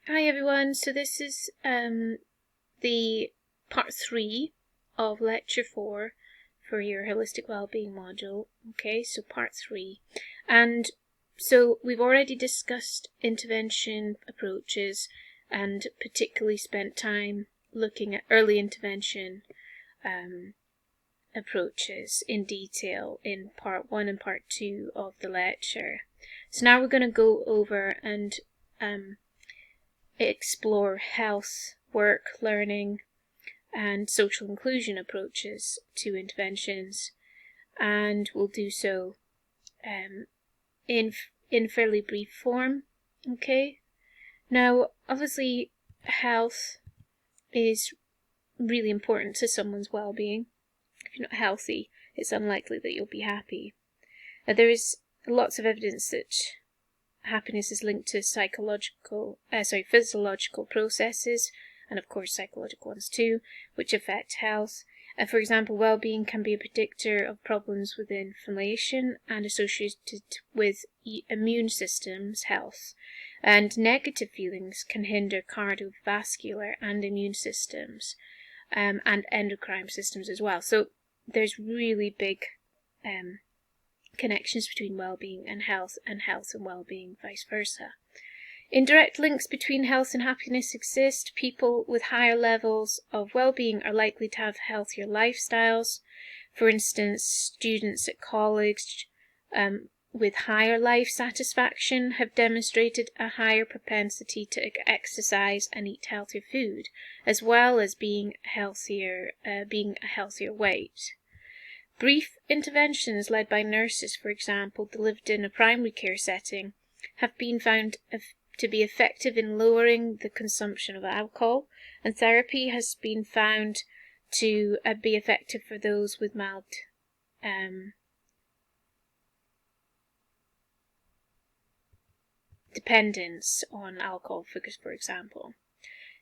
Hi everyone, so this is the part 3 of lecture 4 for your holistic wellbeing module. Okay, so part 3. And so we've already discussed intervention approaches and particularly spent time looking at early intervention approaches in detail in part 1 and part 2 of the lecture. So now we're going to go over and explore health, work, learning, and social inclusion approaches to interventions, and we'll do so in fairly brief form. Okay. Now, obviously, health is really important to someone's well-being. If you're not healthy, it's unlikely that you'll be happy. There is lots of evidence that happiness is linked to physiological processes, and of course psychological ones too, which affect health. For example, well-being can be a predictor of problems with inflammation and associated with immune system's health. And negative feelings can hinder cardiovascular and immune systems, and endocrine systems as well. So there's really big connections between well-being and health and well-being vice versa. Indirect links between health and happiness exist. People with higher levels of well-being are likely to have healthier lifestyles. For instance, students at college with higher life satisfaction have demonstrated a higher propensity to exercise and eat healthier food, as well as being a healthier weight. Brief interventions led by nurses, for example, delivered in a primary care setting, have been found to be effective in lowering the consumption of alcohol, and therapy has been found to be effective for those with mild dependence on alcohol, for example.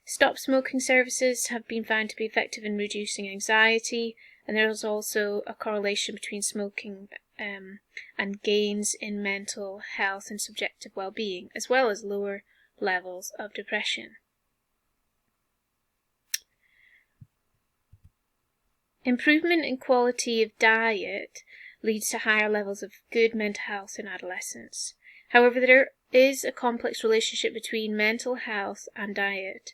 Stop smoking services have been found to be effective in reducing anxiety, and there is also a correlation between smoking and gains in mental health and subjective well-being, as well as lower levels of depression. Improvement in quality of diet leads to higher levels of good mental health in adolescence. However, there is a complex relationship between mental health and diet.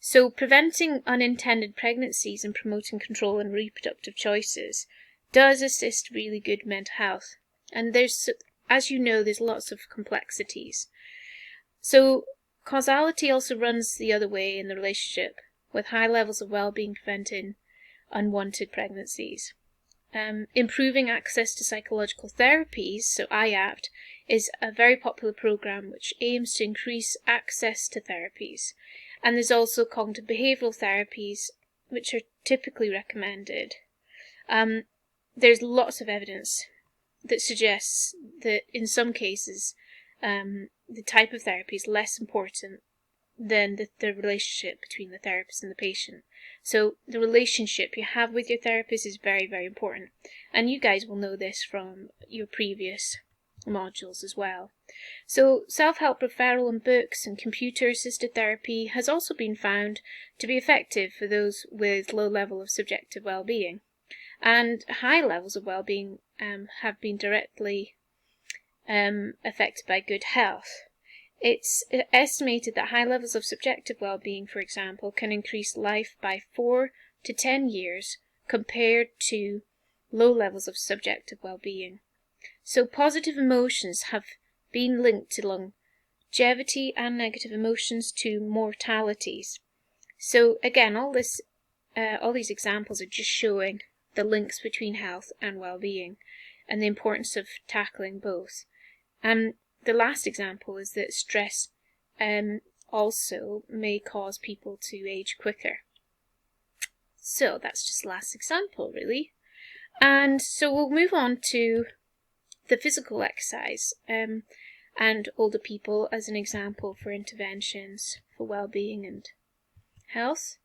So preventing unintended pregnancies and promoting control in reproductive choices does assist really good mental health. And there's, as you know, there's lots of complexities. So causality also runs the other way in the relationship, with high levels of well-being preventing unwanted pregnancies. Improving access to psychological therapies, so IAPT, is a very popular program which aims to increase access to therapies. And there's also cognitive behavioural therapies, which are typically recommended. There's lots of evidence that suggests that in some cases, the type of therapy is less important than the relationship between the therapist and the patient. So the relationship you have with your therapist is very, very important. And you guys will know this from your previous modules as well. So self-help referral and books and computer-assisted therapy has also been found to be effective for those with low level of subjective well-being. And high levels of well-being have been directly affected by good health. It's estimated that high levels of subjective well-being, for example, can increase life by 4 to 10 years compared to low levels of subjective well-being. So positive emotions have been linked to longevity and negative emotions to mortalities. So again, all these examples are just showing the links between health and well-being and the importance of tackling both. The last example is that stress also may cause people to age quicker. So that's just the last example, really. And so we'll move on to the physical exercise and older people as an example for interventions for well-being and health.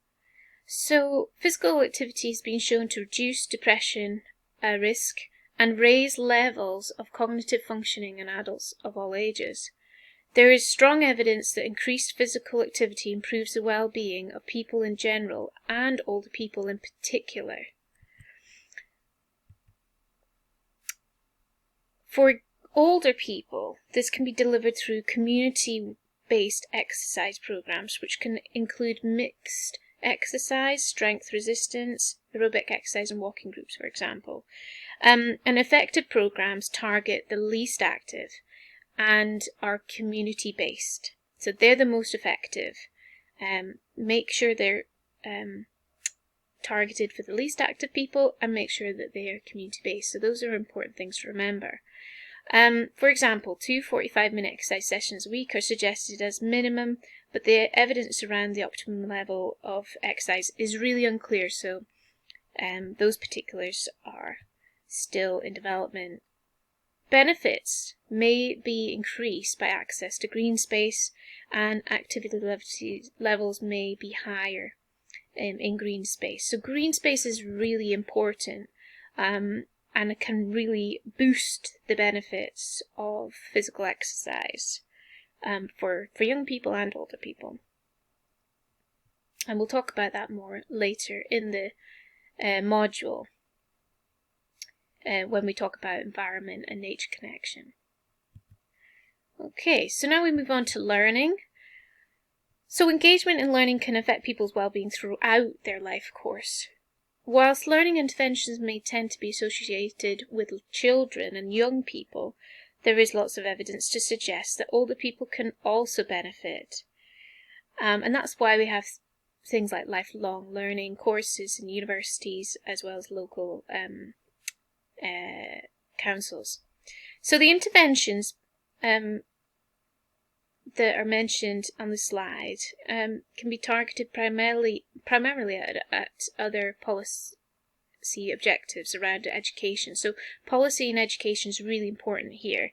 So physical activity has been shown to reduce depression risk and raise levels of cognitive functioning in adults of all ages. There is strong evidence that increased physical activity improves the well-being of people in general and older people in particular. For older people, this can be delivered through community-based exercise programs, which can include mixed exercise, strength resistance, aerobic exercise and walking groups, for example. And effective programs target the least active and are community-based. So they're the most effective. Make sure they're targeted for the least active people and make sure that they are community-based. So those are important things to remember. For example, 2 45-minute exercise sessions a week are suggested as minimum, but the evidence around the optimum level of exercise is really unclear, so those particulars are still in development. Benefits may be increased by access to green space, and activity levels may be higher in green space. So green space is really important, and it can really boost the benefits of physical exercise for young people and older people. And we'll talk about that more later in the module when we talk about environment and nature connection. Okay, so now we move on to learning. So engagement in learning can affect people's well-being throughout their life course. Whilst learning interventions may tend to be associated with children and young people, there is lots of evidence to suggest that older people can also benefit. And that's why we have things like lifelong learning courses in universities as well as local councils. So the interventions that are mentioned on the slide can be targeted primarily at other policy objectives around education. So policy and education is really important here.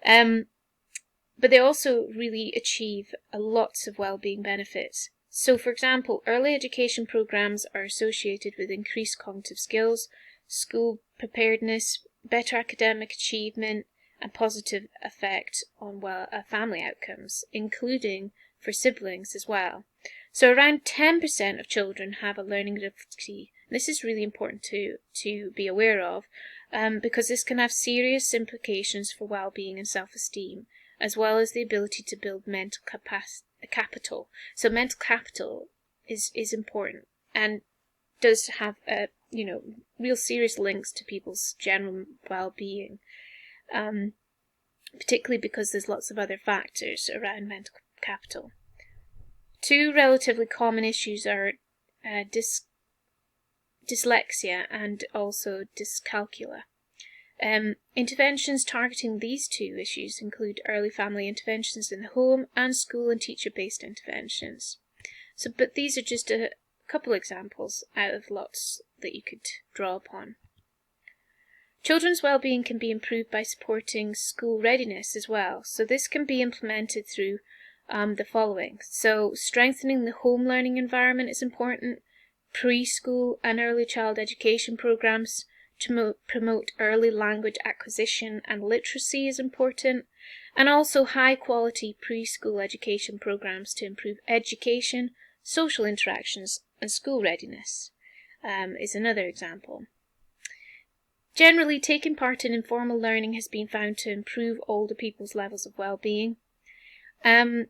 But they also really achieve lots of well-being benefits. So for example, early education programs are associated with increased cognitive skills, school preparedness, better academic achievement, and positive effect on family outcomes, including for siblings as well. So around 10% of children have a learning difficulty. This is really important to be aware of, because this can have serious implications for well-being and self-esteem, as well as the ability to build mental capital. So mental capital is important and does have real serious links to people's general well-being. Particularly because there's lots of other factors around mental capital. Two relatively common issues are dyslexia and also dyscalculia. Interventions targeting these two issues include early family interventions in the home and school and teacher-based interventions. But these are just a couple examples out of lots that you could draw upon. Children's well-being can be improved by supporting school readiness as well. So this can be implemented through the following. So strengthening the home learning environment is important. Preschool and early child education programs to promote early language acquisition and literacy is important. And also high-quality preschool education programs to improve education, social interactions, and school readiness is another example. Generally, taking part in informal learning has been found to improve older people's levels of well-being. And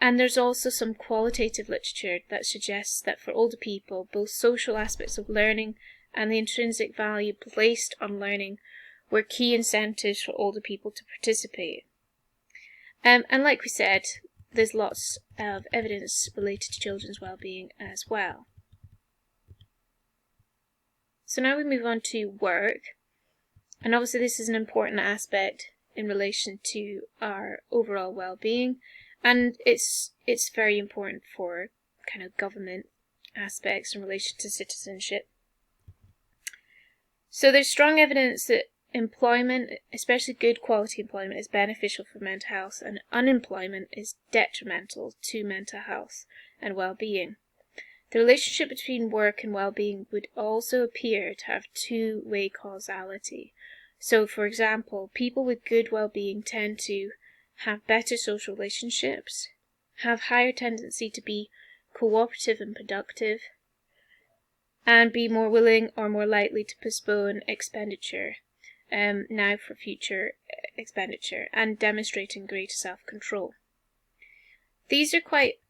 there's also some qualitative literature that suggests that for older people, both social aspects of learning and the intrinsic value placed on learning were key incentives for older people to participate. And like we said, there's lots of evidence related to children's well-being as well. So now we move on to work, and obviously this is an important aspect in relation to our overall well-being, and it's very important for kind of government aspects in relation to citizenship. So there's strong evidence that employment, especially good quality employment, is beneficial for mental health, and unemployment is detrimental to mental health and well-being. The relationship between work and well-being would also appear to have two-way causality. So, for example, people with good well-being tend to have better social relationships, have higher tendency to be cooperative and productive, and be more willing or more likely to postpone expenditure now for future expenditure, and demonstrating greater self-control. These are quite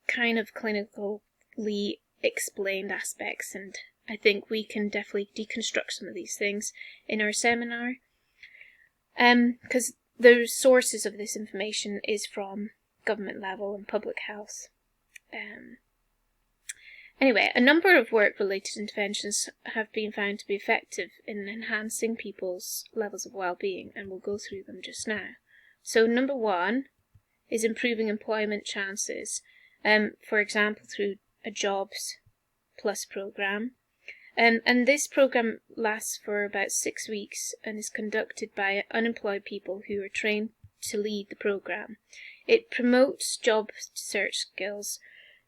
kind of clinically explained aspects, and I think we can definitely deconstruct some of these things in our seminar, because the sources of this information is from government level and public health. Anyway, a number of work-related interventions have been found to be effective in enhancing people's levels of well-being, and we'll go through them just now. So number one is improving employment chances, for example through a Jobs Plus program. And this program lasts for about 6 weeks and is conducted by unemployed people who are trained to lead the program. It promotes job search skills.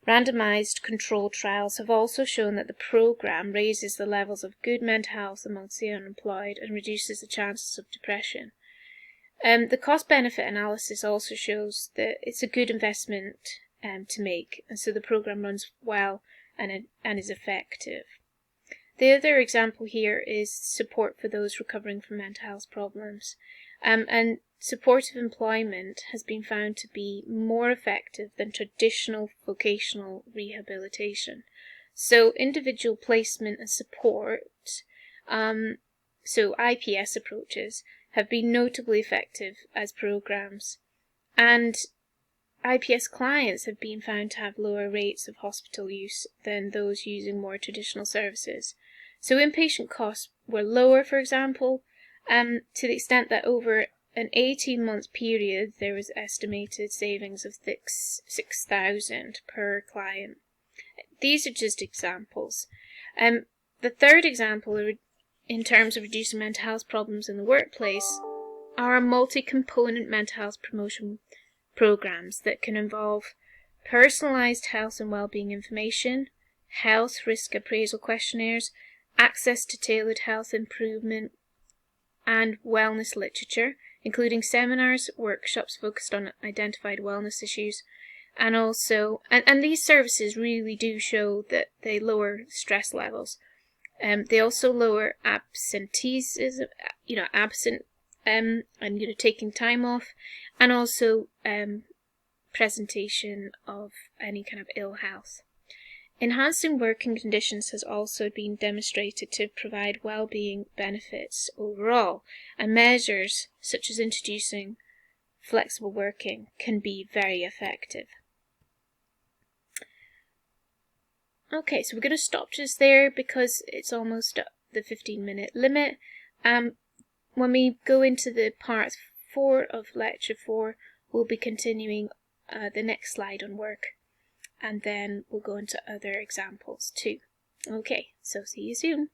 Randomized controlled trials have also shown that the program raises the levels of good mental health amongst the unemployed and reduces the chances of depression. The cost-benefit analysis also shows that it's a good investment to make, and so the program runs well and is effective. The other example here is support for those recovering from mental health problems, and supportive employment has been found to be more effective than traditional vocational rehabilitation. So individual placement and support, so IPS approaches, have been notably effective as programs, and IPS clients have been found to have lower rates of hospital use than those using more traditional services. So inpatient costs were lower, for example, to the extent that over an 18-month period there was estimated savings of $6,000 per client. These are just examples. The third example, in terms of reducing mental health problems in the workplace, are multi-component mental health promotion programs that can involve personalized health and well-being information, health risk appraisal questionnaires, access to tailored health improvement and wellness literature, including seminars, workshops focused on identified wellness issues, and also, and these services really do show that they lower stress levels. They also lower absenteeism, and taking time off, and also presentation of any kind of ill health. Enhancing working conditions has also been demonstrated to provide well-being benefits overall, and measures such as introducing flexible working can be very effective. Okay, so we're going to stop just there because it's almost the 15-minute limit. When we go into the part 4 of lecture 4, we'll be continuing the next slide on work, and then we'll go into other examples too. Okay, so see you soon.